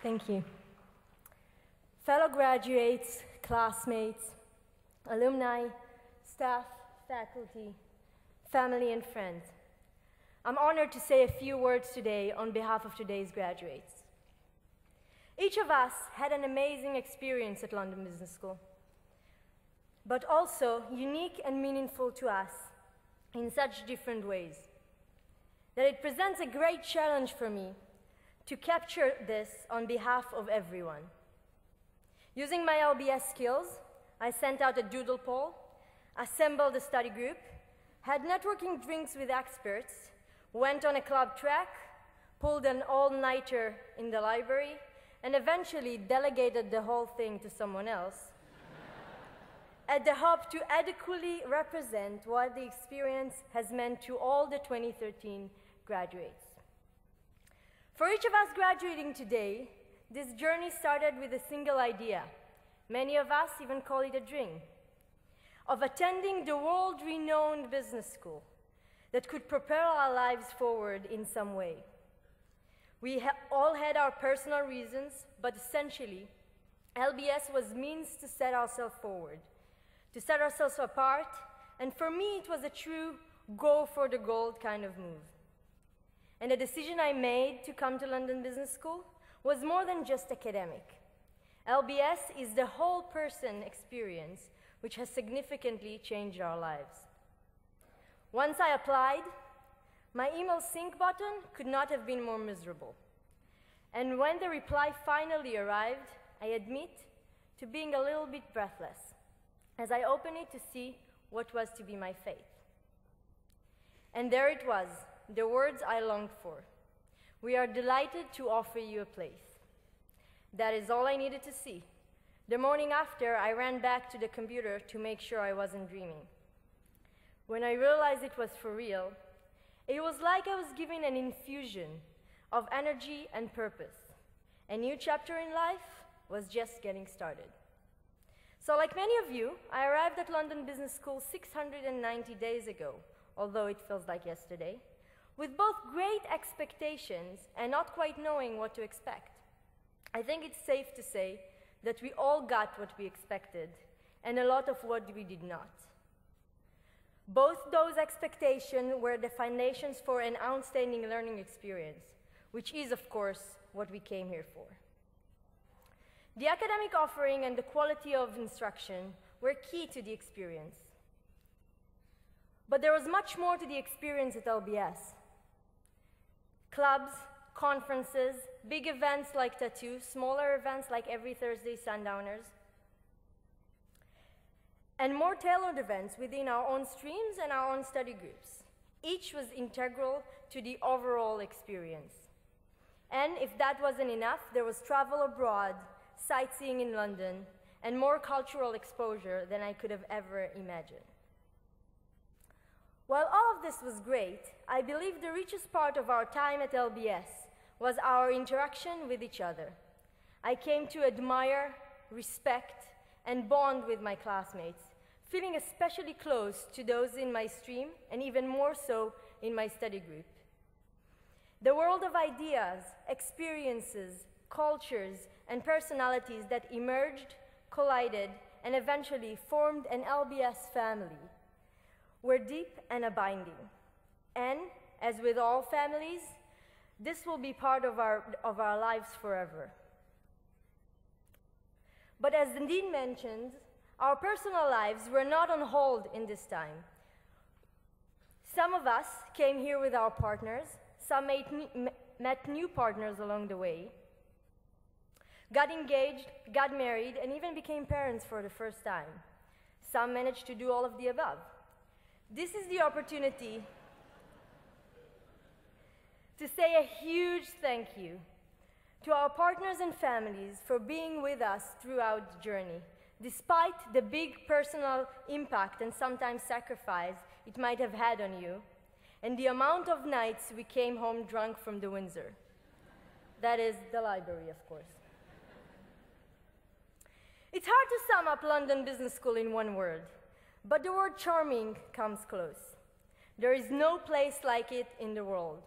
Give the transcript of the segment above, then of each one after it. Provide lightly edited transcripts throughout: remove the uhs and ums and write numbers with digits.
Thank you. Fellow graduates, classmates, alumni, staff, faculty, family, and friends, I'm honored to say a few words today on behalf of today's graduates. Each of us had an amazing experience at London Business School, but also unique and meaningful to us in such different ways that it presents a great challenge for me to capture this on behalf of everyone. Using my LBS skills, I sent out a doodle poll, assembled a study group, had networking drinks with experts, went on a club track, pulled an all-nighter in the library, and eventually delegated the whole thing to someone else, at the hope to adequately represent what the experience has meant to all the 2013 graduates. For each of us graduating today, this journey started with a single idea. Many of us even call it a dream, of attending the world-renowned business school that could propel our lives forward in some way. We all had our personal reasons, but essentially, LBS was means to set ourselves forward, to set ourselves apart, and for me, it was a true go for the gold kind of move. And the decision I made to come to London Business School was more than just academic. LBS is the whole person experience, which has significantly changed our lives. Once I applied, my email sync button could not have been more miserable. And when the reply finally arrived, I admit to being a little bit breathless as I opened it to see what was to be my fate. And there it was, the words I longed for. We are delighted to offer you a place. That is all I needed to see. The morning after, I ran back to the computer to make sure I wasn't dreaming. When I realized it was for real, it was like I was given an infusion of energy and purpose. A new chapter in life was just getting started. So like many of you, I arrived at London Business School 690 days ago, although it feels like yesterday, with both great expectations and not quite knowing what to expect. I think it's safe to say that we all got what we expected, and a lot of what we did not. Both those expectations were the foundations for an outstanding learning experience, which is, of course, what we came here for. The academic offering and the quality of instruction were key to the experience. But there was much more to the experience at LBS. Clubs, conferences, big events like Tattoo, smaller events like every Thursday Sundowners, and more tailored events within our own streams and our own study groups. Each was integral to the overall experience. And if that wasn't enough, there was travel abroad, sightseeing in London, and more cultural exposure than I could have ever imagined. While all of this was great, I believe the richest part of our time at LBS was our interaction with each other. I came to admire, respect, and bond with my classmates, feeling especially close to those in my stream, and even more so in my study group. The world of ideas, experiences, cultures, and personalities that emerged, collided, and eventually formed an LBS family were deep and abiding. And, as with all families, this will be part of our lives forever. But as the Dean mentioned, our personal lives were not on hold in this time. Some of us came here with our partners, some met new partners along the way, got engaged, got married, and even became parents for the first time. Some managed to do all of the above. This is the opportunity to say a huge thank you to our partners and families for being with us throughout the journey, despite the big personal impact and sometimes sacrifice it might have had on you, and the amount of nights we came home drunk from the Windsor. That is the library, of course. It's hard to sum up London Business School in one word, but the word charming comes close. There is no place like it in the world.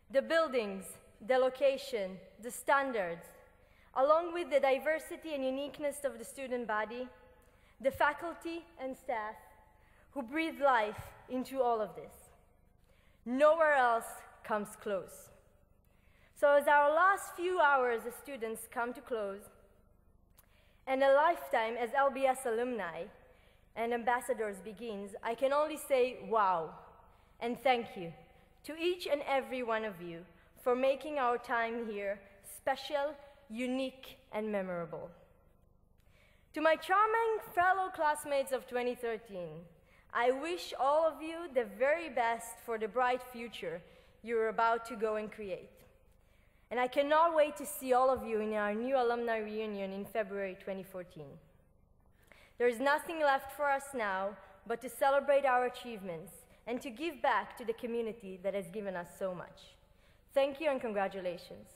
The buildings, the location, the standards, along with the diversity and uniqueness of the student body, the faculty and staff who breathe life into all of this. Nowhere else comes close. So as our last few hours as students come to close, and a lifetime as LBS alumni and ambassadors begins, I can only say wow, and thank you to each and every one of you for making our time here special, unique, and memorable. To my charming fellow classmates of 2013, I wish all of you the very best for the bright future you're about to go and create. And I cannot wait to see all of you in our new alumni reunion in February 2014. There is nothing left for us now but to celebrate our achievements and to give back to the community that has given us so much. Thank you and congratulations.